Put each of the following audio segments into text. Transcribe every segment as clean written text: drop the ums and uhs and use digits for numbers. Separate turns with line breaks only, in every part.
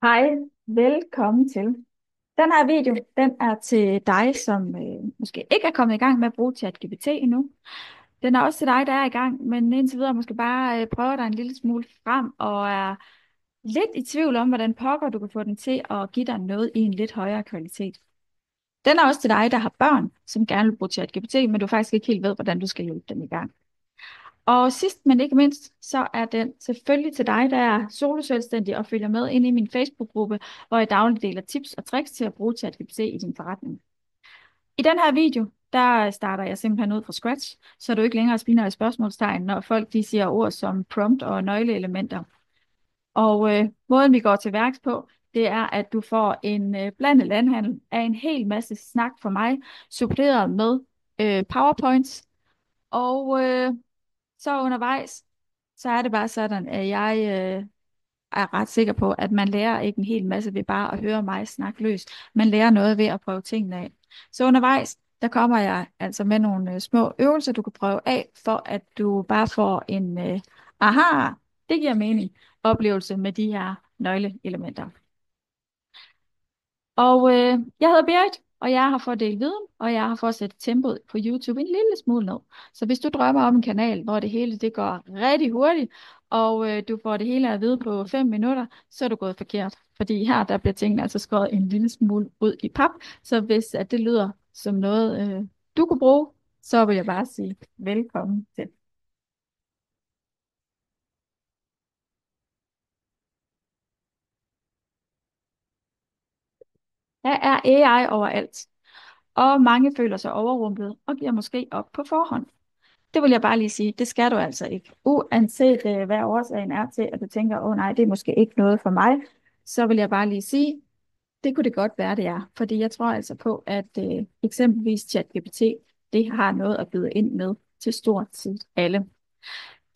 Hej, velkommen til. Den her video, den er til dig, som måske ikke er kommet i gang med at bruge ChatGPT endnu. Den er også til dig, der er i gang, men indtil videre måske bare prøver dig en lille smule frem og er lidt i tvivl om, hvordan pokker du kan få den til at give dig noget i en lidt højere kvalitet. Den er også til dig, der har børn, som gerne vil bruge ChatGPT, men du faktisk ikke helt ved, hvordan du skal hjælpe dem i gang. Og sidst, men ikke mindst, så er den selvfølgelig til dig, der er soloselvstændig og følger med ind i min Facebook-gruppe, hvor jeg dagligt deler tips og tricks til at bruge ChatGPT i din forretning. I den her video, der starter jeg simpelthen ud fra scratch, så du ikke længere spiner i spørgsmålstegn, når folk de siger ord som prompt og nøgleelementer. Og måden vi går til værks på, det er, at du får en blandet landhandel af en hel masse snak fra mig, suppleret med PowerPoints, og så undervejs, så er det bare sådan, at jeg er ret sikker på, at man lærer ikke en hel masse ved bare at høre mig snakke løs. Man lærer noget ved at prøve tingene af. Så undervejs, der kommer jeg altså med nogle små øvelser, du kan prøve af, for at du bare får en aha, det giver mening, oplevelse med de her nøgleelementer. Og jeg hedder Berit, og jeg har fået delt viden, og jeg har fået sætte tempoet på YouTube en lille smule ned. Så hvis du drømmer om en kanal, hvor det hele det går rigtig hurtigt, og du får det hele at vide på 5 minutter, så er du gået forkert. Fordi her der bliver tingene altså skåret en lille smule ud i pap. Så hvis at det lyder som noget, du kunne bruge, så vil jeg bare sige velkommen til. Her er AI overalt, og mange føler sig overrumplet og giver måske op på forhånd. Det vil jeg bare lige sige, det skal du altså ikke. Uanset hvad årsagen er til, at du tænker, åh nej, det er måske ikke noget for mig, så vil jeg bare lige sige, det kunne det godt være, det er. Fordi jeg tror altså på, at eksempelvis ChatGPT, det har noget at byde ind med til stort set alle.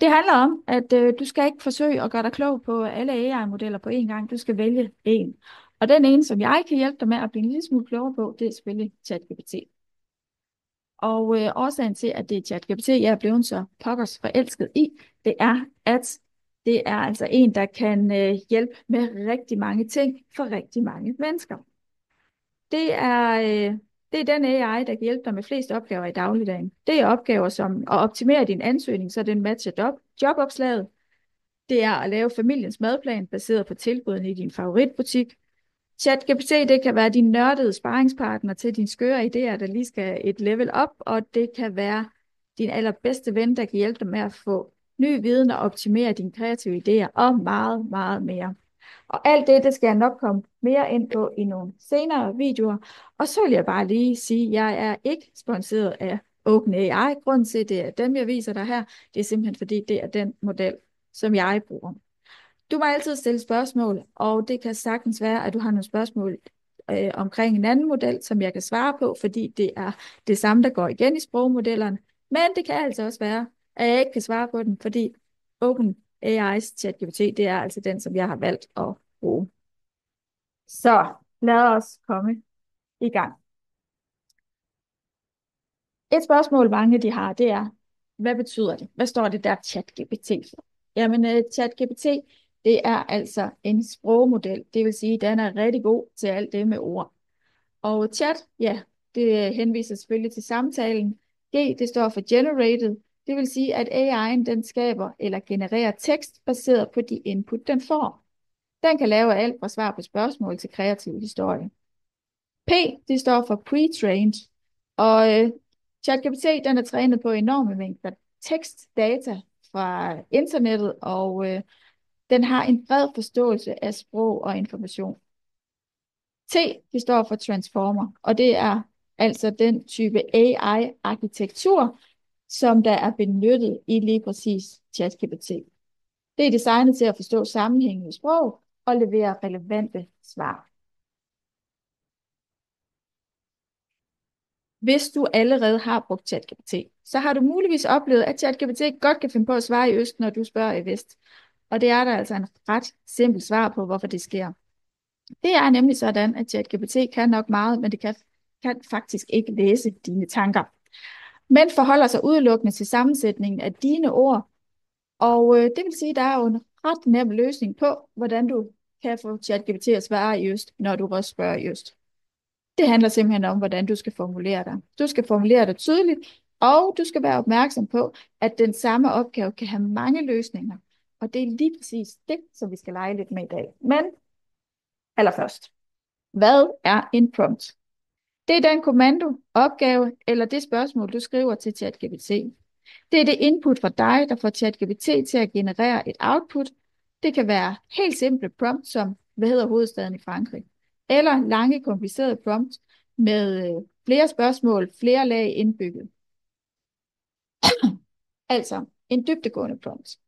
Det handler om, at du skal ikke forsøge at gøre dig klog på alle AI-modeller på én gang. Du skal vælge en. Og den ene, som jeg kan hjælpe dig med at blive en lille smule klogere på, det er selvfølgelig ChatGPT. Og årsagen til, at det er ChatGPT, jeg er blevet så pokkers forelsket i, det er, at det er altså en, der kan hjælpe med rigtig mange ting for rigtig mange mennesker. Det er, det er den AI, der kan hjælpe dig med flest opgaver i dagligdagen. Det er opgaver som at optimere din ansøgning, så den matcher jobopslaget. Det er at lave familiens madplan baseret på tilbudene i din favoritbutik. ChatGPT, det kan være din nørdede sparringspartner til dine skøre idéer, der lige skal et level op, og det kan være din allerbedste ven, der kan hjælpe dig med at få ny viden og optimere dine kreative idéer, og meget, meget mere. Og alt det, det skal jeg nok komme mere ind på i nogle senere videoer. Og så vil jeg bare lige sige, at jeg er ikke sponsoreret af OpenAI. Grunden til, at det er dem, jeg viser dig her, det er simpelthen fordi, det er den model, som jeg bruger. Du må altid stille spørgsmål, og det kan sagtens være, at du har nogle spørgsmål omkring en anden model, som jeg kan svare på, fordi det er det samme, der går igen i sprogmodellerne. Men det kan altså også være, at jeg ikke kan svare på den, fordi OpenAI's ChatGPT, det er altså den, som jeg har valgt at bruge. Så lad os komme i gang. Et spørgsmål, mange de har, det er, hvad betyder det? Hvad står det der ChatGPT for? Jamen, ChatGPT, det er altså en sprogmodel. Det vil sige, at den er rigtig god til alt det med ord. Og chat, ja, det henviser selvfølgelig til samtalen. G, det står for generated. Det vil sige, at AI'en, den skaber eller genererer tekst baseret på de input, den får. Den kan lave alt fra svar på spørgsmål til kreativ historie. P, det står for pre-trained. Og ChatGPT, den er trænet på enorme mængder tekstdata fra internettet, og den har en bred forståelse af sprog og information. T, det står for transformer, og det er altså den type AI-arkitektur, som der er benyttet i lige præcis ChatGPT. Det er designet til at forstå sammenhængen i sprog og levere relevante svar. Hvis du allerede har brugt ChatGPT, så har du muligvis oplevet, at ChatGPT godt kan finde på at svare i øst, når du spørger i vest. Og det er der altså en ret simpel svar på, hvorfor det sker. Det er nemlig sådan, at ChatGPT kan nok meget, men det kan faktisk ikke læse dine tanker. Men forholder sig udelukkende til sammensætningen af dine ord, og det vil sige, at der er jo en ret nem løsning på, hvordan du kan få ChatGPT at svare i øst, når du også spørger i øst. Det handler simpelthen om, hvordan du skal formulere dig. Du skal formulere dig tydeligt, og du skal være opmærksom på, at den samme opgave kan have mange løsninger. Og det er lige præcis det, som vi skal lege lidt med i dag. Men allerførst, hvad er en prompt? Det er den kommando, opgave eller det spørgsmål, du skriver til ChatGPT. Det er det input fra dig, der får ChatGPT til at generere et output. Det kan være helt simple prompt, som hvad hedder hovedstaden i Frankrig? Eller lange, komplicerede prompt med flere spørgsmål, flere lag indbygget. Altså en dybdegående prompt.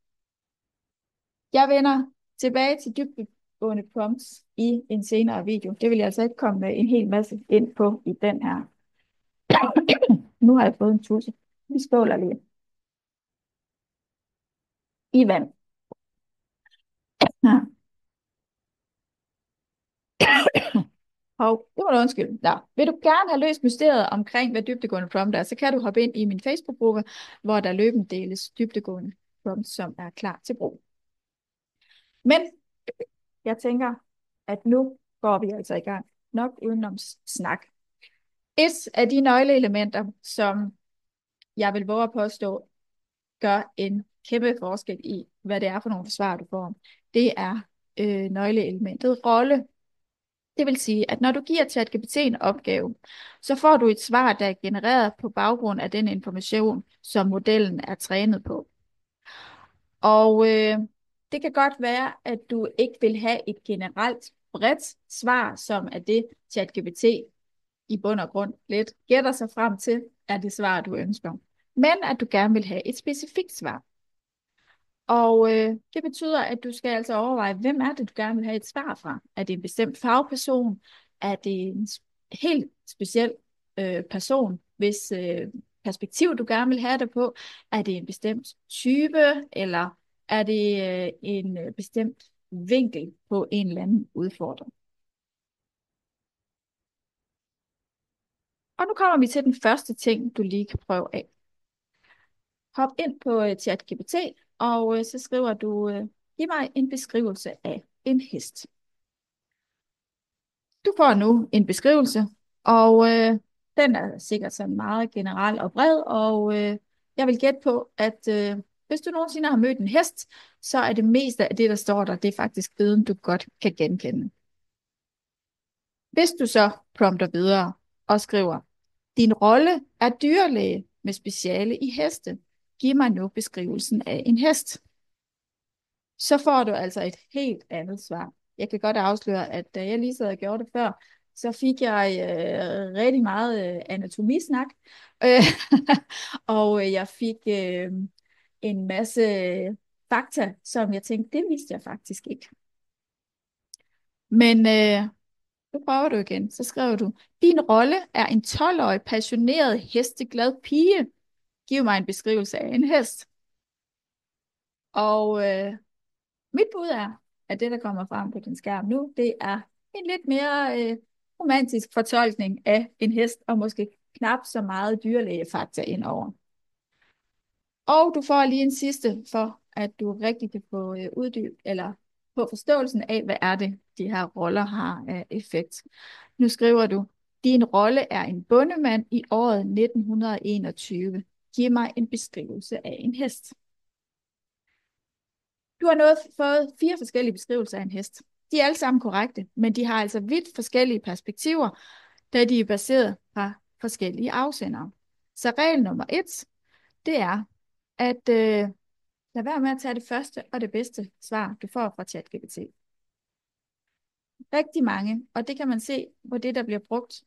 Jeg vender tilbage til dybdegående prompts i en senere video. Det vil jeg altså ikke komme med en hel masse ind på i den her. Nu har jeg fået en tusse. Vi skåler lige. I vand. Ja. Hov, det må du undskylde. Nå. Vil du gerne have løst mysteriet omkring, hvad dybdegående prompt er, så kan du hoppe ind i min Facebook-gruppe, hvor der løbende deles dybdegående prompts, som er klar til brug. Men jeg tænker, at nu går vi altså i gang. Nok udenom snak. Et af de nøgleelementer, som jeg vil våge at påstå, gør en kæmpe forskel i, hvad det er for nogle svar, du får, det er nøgleelementet rolle. Det vil sige, at når du giver ChatGPT en opgave, så får du et svar, der er genereret på baggrund af den information, som modellen er trænet på. Og det kan godt være, at du ikke vil have et generelt bredt svar, som er det ChatGPT i bund og grund lidt gætter sig frem til, er det svar, du ønsker. Men at du gerne vil have et specifikt svar. Og det betyder, at du skal altså overveje, hvem er det, du gerne vil have et svar fra? Er det en bestemt fagperson? Er det en helt speciel person, hvis perspektiv du gerne vil have det på? Er det en bestemt type, eller er det en bestemt vinkel på en eller anden udfordring? Og nu kommer vi til den første ting, du lige kan prøve af. Hop ind på ChatGPT, og så skriver du, giv mig en beskrivelse af en hest. Du får nu en beskrivelse, og den er sikkert sådan meget generel og bred, og jeg vil gætte på, at hvis du nogensinde har mødt en hest, så er det meste af det, der står der, det er faktisk viden, du godt kan genkende. Hvis du så prompter videre og skriver, din rolle er dyrlæge med speciale i heste. Giv mig nu beskrivelsen af en hest. Så får du altså et helt andet svar. Jeg kan godt afsløre, at da jeg lige sad og gjorde det før, så fik jeg rigtig meget anatomisnak. Og jeg fik en masse fakta, som jeg tænkte, det vidste jeg faktisk ikke. Men nu prøver du igen. Så skriver du, din rolle er en 12-årig passioneret hesteglad pige. Giv mig en beskrivelse af en hest. Og mit bud er, at det, der kommer frem på din skærm nu, det er en lidt mere romantisk fortolkning af en hest, og måske knap så meget dyrlægefakta indover. Og du får lige en sidste, for at du rigtig kan få uddyb, eller på forståelsen af, hvad er det, de her roller har af effekt. Nu skriver du, din rolle er en bondemand i året 1921. Giv mig en beskrivelse af en hest. Du har fået 4 forskellige beskrivelser af en hest. De er alle sammen korrekte, men de har altså vidt forskellige perspektiver, da de er baseret fra forskellige afsendere. Så regel nummer 1, det er, at lad være med at tage det første og det bedste svar, du får fra ChatGPT. Rigtig mange, og det kan man se på det, der bliver brugt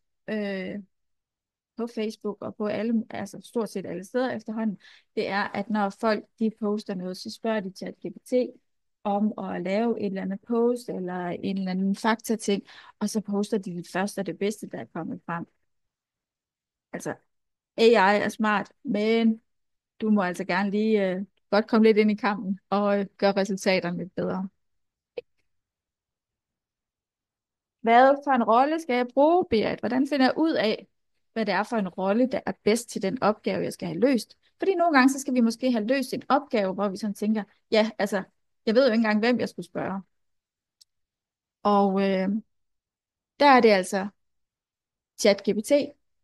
på Facebook og på alle, altså stort set alle steder efterhånden, det er, at når folk de poster noget, så spørger de ChatGPT om at lave et eller andet post eller en eller anden faktating, og så poster de det første og det bedste, der er kommet frem. Altså, AI er smart, men du må altså gerne lige godt komme lidt ind i kampen og gøre resultaterne lidt bedre. Hvad for en rolle skal jeg bruge, Berit? Hvordan finder jeg ud af, hvad det er for en rolle, der er bedst til den opgave, jeg skal have løst? Fordi nogle gange, så skal vi måske have løst en opgave, hvor vi sådan tænker, ja, altså, jeg ved jo ikke engang, hvem jeg skulle spørge. Og der er det altså ChatGPT,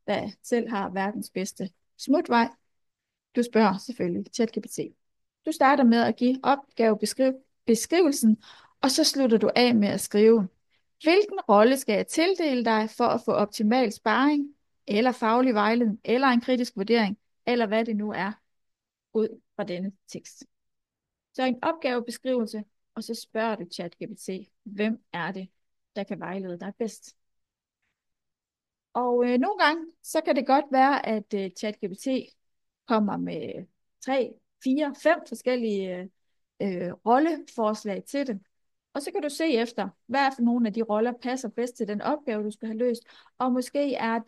der selv har verdens bedste smutvej. Du spørger selvfølgelig ChatGPT. Du starter med at give opgavebeskrivelsen, og så slutter du af med at skrive, hvilken rolle skal jeg tildele dig for at få optimal sparring, eller faglig vejledning, eller en kritisk vurdering, eller hvad det nu er, ud fra denne tekst. Så en opgavebeskrivelse, og så spørger du ChatGPT, hvem er det, der kan vejlede dig bedst? Og nogle gange, så kan det godt være, at ChatGPT kommer med 3, 4, 5 forskellige rolleforslag til det. Og så kan du se efter, hvad for nogle af de roller passer bedst til den opgave, du skal have løst. Og måske er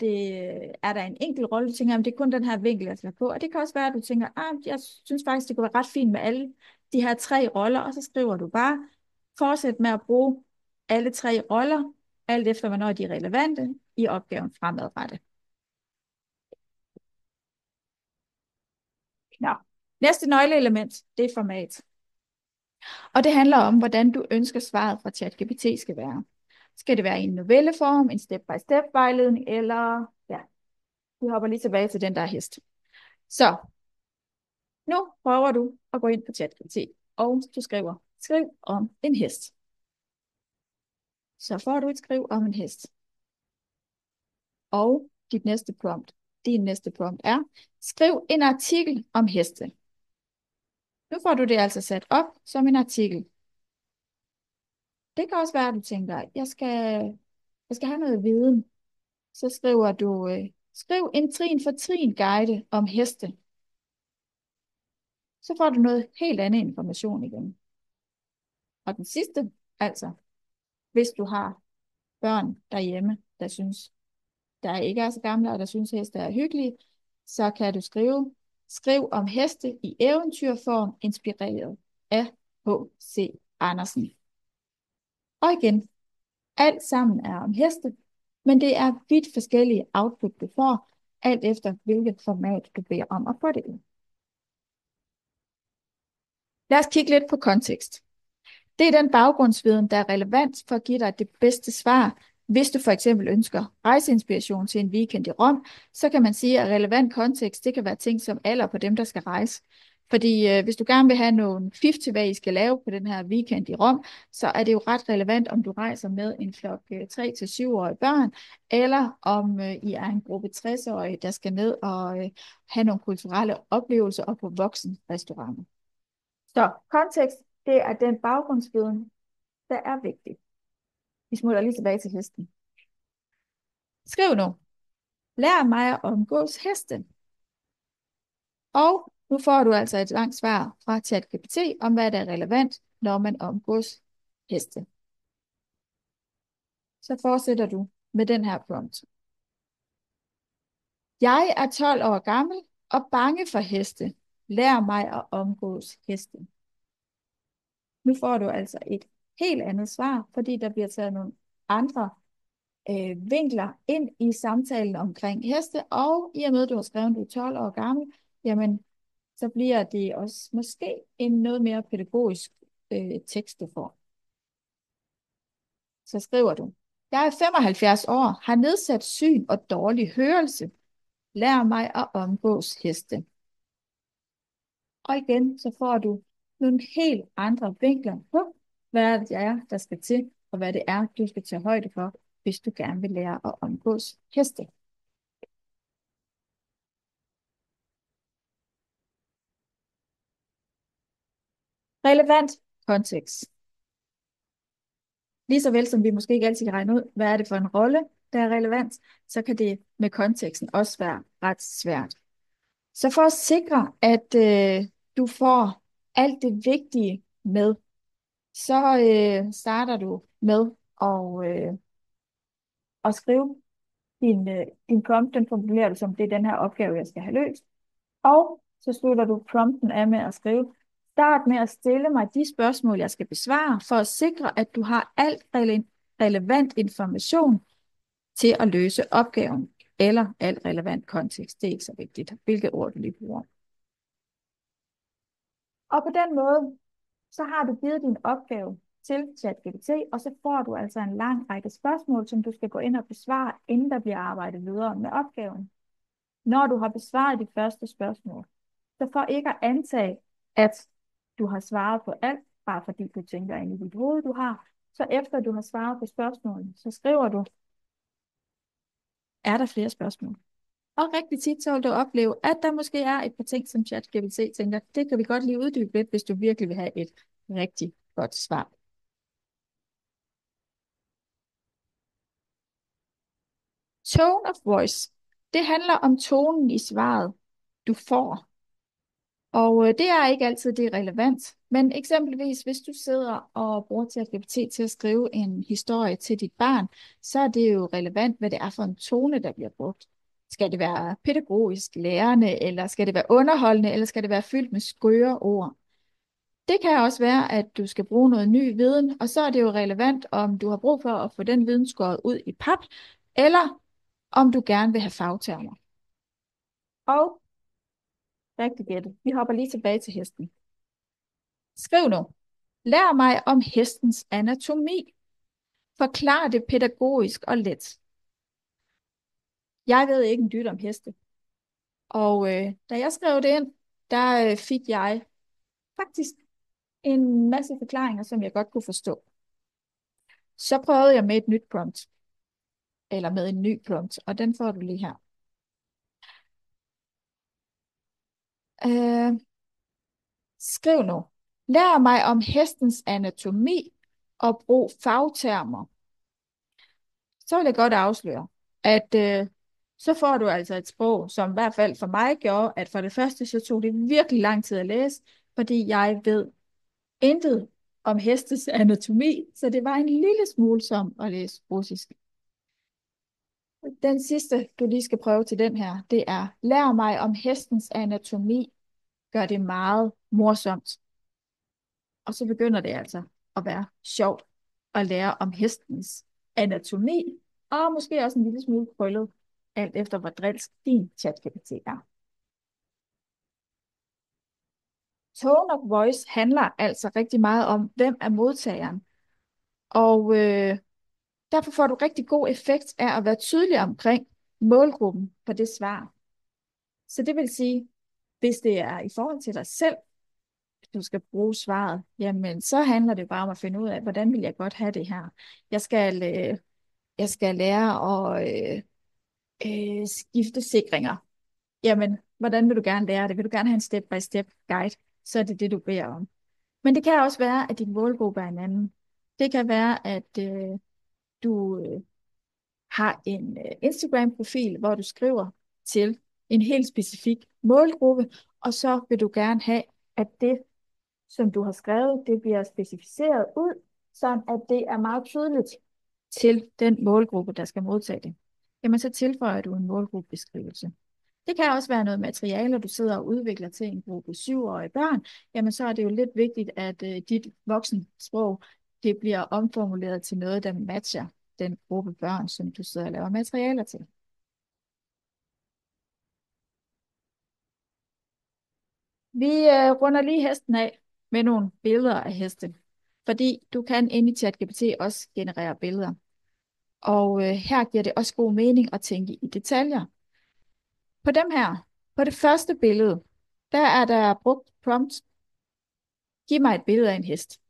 der en enkelt rolle, du tænker, at det er kun den her vinkel, jeg skal have på. Og det kan også være, at du tænker, jeg synes faktisk, det kunne være ret fint med alle de her 3 roller. Og så skriver du bare, fortsæt med at bruge alle 3 roller, alt efter hvornår de er relevante i opgaven fremadrettet. Nå. Næste nøgleelement, det er format. Og det handler om, hvordan du ønsker svaret fra ChatGPT skal være. Skal det være i en novelleform, en step-by-step vejledning, eller ja, vi hopper lige tilbage til den der hest. Så nu prøver du at gå ind på ChatGPT, og du skriv om en hest. Så får du et skriv om en hest. Og din næste prompt er, skriv en artikel om heste. Nu får du det altså sat op som en artikel. Det kan også være, at du tænker, jeg skal have noget viden. Så skriver du, skriv en trin for trin guide om heste. Så får du noget helt andet information igen. Og den sidste, altså, hvis du har børn derhjemme, der synes, der ikke er så gamle, og der synes, heste er hyggelige, så kan du skriv om heste i eventyrform, inspireret af H.C. Andersen. Og igen, alt sammen er om heste, men det er vidt forskellige output, du får, alt efter hvilket format du beder om at få det i. Lad os kigge lidt på kontekst. Det er den baggrundsviden, der er relevant for at give dig det bedste svar. Hvis du for eksempel ønsker rejseinspiration til en weekend i Rom, så kan man sige, at relevant kontekst, det kan være ting som alder på dem, der skal rejse. Fordi hvis du gerne vil have nogle fif til, hvad I skal lave på den her weekend i Rom, så er det jo ret relevant, om du rejser med en flok 3-7-årige børn, eller om I er en gruppe 60-årige, der skal ned og have nogle kulturelle oplevelser og på voksenrestauranter. Så kontekst, det er den baggrundsviden, der er vigtig. Vi smutter lige tilbage til hesten. Skriv nu. Lær mig at omgås hesten. Og nu får du altså et langt svar fra ChatGPT om, hvad der er relevant, når man omgås heste. Så fortsætter du med den her prompt. Jeg er 12 år gammel og bange for heste. Lær mig at omgås heste. Nu får du altså et helt andet svar, fordi der bliver taget nogle andre vinkler ind i samtalen omkring heste, og i og med, at du har skrevet, at du er 12 år gammel, jamen, så bliver det også måske en noget mere pædagogisk tekst, du får. Så skriver du, jeg er 75 år, har nedsat syn og dårlig hørelse. Lær mig at omgås heste. Og igen, så får du nogle helt andre vinkler på, hvad det er, der skal til, og hvad det er, du skal tage højde for, hvis du gerne vil lære at omgås heste. Relevant kontekst. Lige så vel som vi måske ikke altid kan regne ud, hvad er det for en rolle, der er relevant, så kan det med konteksten også være ret svært. Så for at sikre, at du får alt det vigtige med, så starter du med at skrive din prompt, den formulerer du som, det er den her opgave, jeg skal have løst. Og så slutter du prompten af med at skrive, start med at stille mig de spørgsmål, jeg skal besvare, for at sikre, at du har alt relevant information til at løse opgaven, eller alt relevant kontekst. Det er ikke så vigtigt, hvilket ord du lige bruger. Og på den måde, så har du givet din opgave til ChatGPT, og så får du altså en lang række spørgsmål, som du skal gå ind og besvare, inden der bliver arbejdet videre med opgaven. Når du har besvaret de første spørgsmål, så for ikke at antage, at du har svaret på alt, bare fordi du tænker ind i dit hoved, du har, så efter du har svaret på spørgsmålene, så skriver du, er der flere spørgsmål? Og rigtig tit så vil du opleve, at der måske er et par ting, som ChatGPT tænker, det kan vi godt lige uddybe lidt, hvis du virkelig vil have et rigtig godt svar. Tone of voice. Det handler om tonen i svaret, du får. Og det er ikke altid det er relevant, men eksempelvis hvis du sidder og bruger ChatGPT til at skrive en historie til dit barn, så er det jo relevant, hvad det er for en tone, der bliver brugt. Skal det være pædagogisk lærende, eller skal det være underholdende, eller skal det være fyldt med skøre ord? Det kan også være, at du skal bruge noget ny viden, og så er det jo relevant, om du har brug for at få den viden skåret ud i pap, eller om du gerne vil have fagtermer. Og rigtig gættet. Vi hopper lige tilbage til hesten. Skriv nu. Lær mig om hestens anatomi. Forklar det pædagogisk og let. Jeg ved ikke en dyt om heste. Og da jeg skrev det ind, der fik jeg faktisk en masse forklaringer, som jeg godt kunne forstå. Så prøvede jeg med et nyt prompt. Eller med en ny prompt, og den får du lige her. Øh, skriv nu. Lær mig om hestens anatomi og brug fagtermer. Så vil jeg godt afsløre, at så får du altså et sprog, som i hvert fald for mig gjorde, at for det første så tog det virkelig lang tid at læse, fordi jeg ved intet om hestes anatomi, så det var en lille smule som at læse russisk. Den sidste, du lige skal prøve til den her, det er, lær mig om hestens anatomi, gør det meget morsomt. Og så begynder det altså at være sjovt at lære om hestens anatomi, og måske også en lille smule krøllet, alt efter hvor drilsk din ChatGPT er. Tone of voice handler altså rigtig meget om, hvem er modtageren. Og derfor får du rigtig god effekt af at være tydelig omkring målgruppen for det svar. Så det vil sige, hvis det er i forhold til dig selv, du skal bruge svaret, jamen så handler det bare om at finde ud af, hvordan vil jeg godt have det her. Jeg skal lære at skifte sikringer. Jamen, hvordan vil du gerne lære det? Vil du gerne have en step-by-step guide? Så er det det, du beder om. Men det kan også være, at din målgruppe er en anden. Det kan være, at du har en Instagram-profil, hvor du skriver til en helt specifik målgruppe, og så vil du gerne have, at det, som du har skrevet, det bliver specificeret ud, så at det er meget tydeligt til den målgruppe, der skal modtage det. Jamen, så tilføjer du en målgruppebeskrivelse. Det kan også være noget materiale, du sidder og udvikler til en gruppe 7-årige børn. Jamen, så er det jo lidt vigtigt, at dit voksensprog, det bliver omformuleret til noget, der matcher den gruppe børn, som du sidder og laver materialer til. Vi runder lige hesten af med nogle billeder af hesten, fordi du kan inde i ChatGPT også generere billeder. Og her giver det også god mening at tænke i detaljer. På dem her, på det første billede, der er der brugt prompt, giv mig et billede af en hest.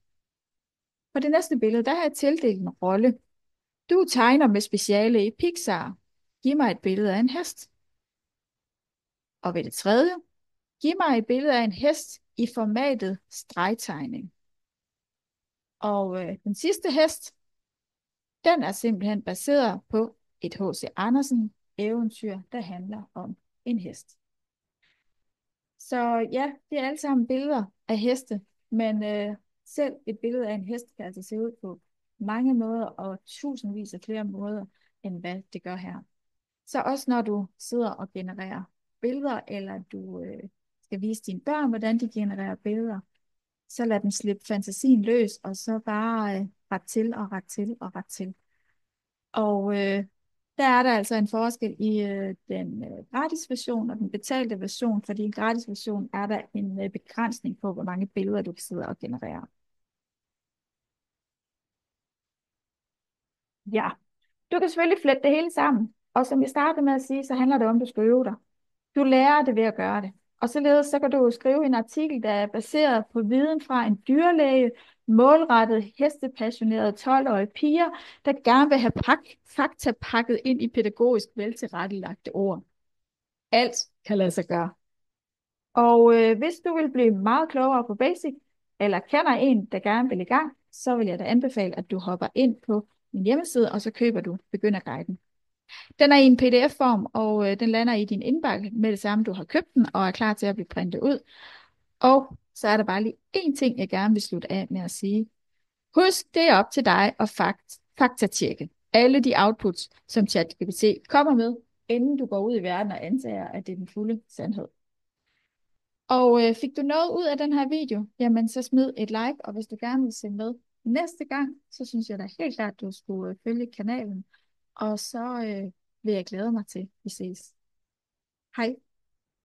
På det næste billede, der har jeg tildelt en rolle. Du tegner med speciale i Pixar. Giv mig et billede af en hest. Og ved det tredje, giv mig et billede af en hest i formatet stregtegning. Og den sidste hest, den er simpelthen baseret på et H.C. Andersen eventyr, der handler om en hest. Så ja, det er alle sammen billeder af heste, men selv et billede af en hest kan altså se ud på mange måder og tusindvis af flere måder, end hvad det gør her. Så også når du sidder og genererer billeder, eller du skal vise dine børn, hvordan de genererer billeder, så lad dem slippe fantasien løs, og så bare ret til og ret til og ret til. Og der er der altså en forskel i den gratis version og den betalte version, fordi i en gratis version er der en begrænsning på, hvor mange billeder du kan sidde og generere. Ja, du kan selvfølgelig flette det hele sammen. Og som jeg startede med at sige, så handler det om, at du skal øve dig. Du lærer det ved at gøre det. Og således så kan du skrive en artikel, der er baseret på viden fra en dyrlæge, målrettet hestepassionerede 12-årige piger, der gerne vil have fakta pakket ind i pædagogisk veltilrettelagte ord. Alt kan lade sig gøre. Og hvis du vil blive meget klogere på Basic, eller kender en, der gerne vil i gang, så vil jeg da anbefale, at du hopper ind på min hjemmeside, og så køber du Begynderguiden. Den er i en PDF-form, og den lander i din indbakke med det samme, du har købt den, og er klar til at blive printet ud. Og så er der bare lige én ting, jeg gerne vil slutte af med at sige. Husk, det er op til dig at faktatjekke alle de outputs, som ChatGPT kommer med, inden du går ud i verden og antager, at det er den fulde sandhed. Og fik du noget ud af den her video, jamen så smid et like, og hvis du gerne vil se med næste gang, så synes jeg da helt klart, at du skulle følge kanalen, og så vil jeg glæde mig til, at vi ses. Hej.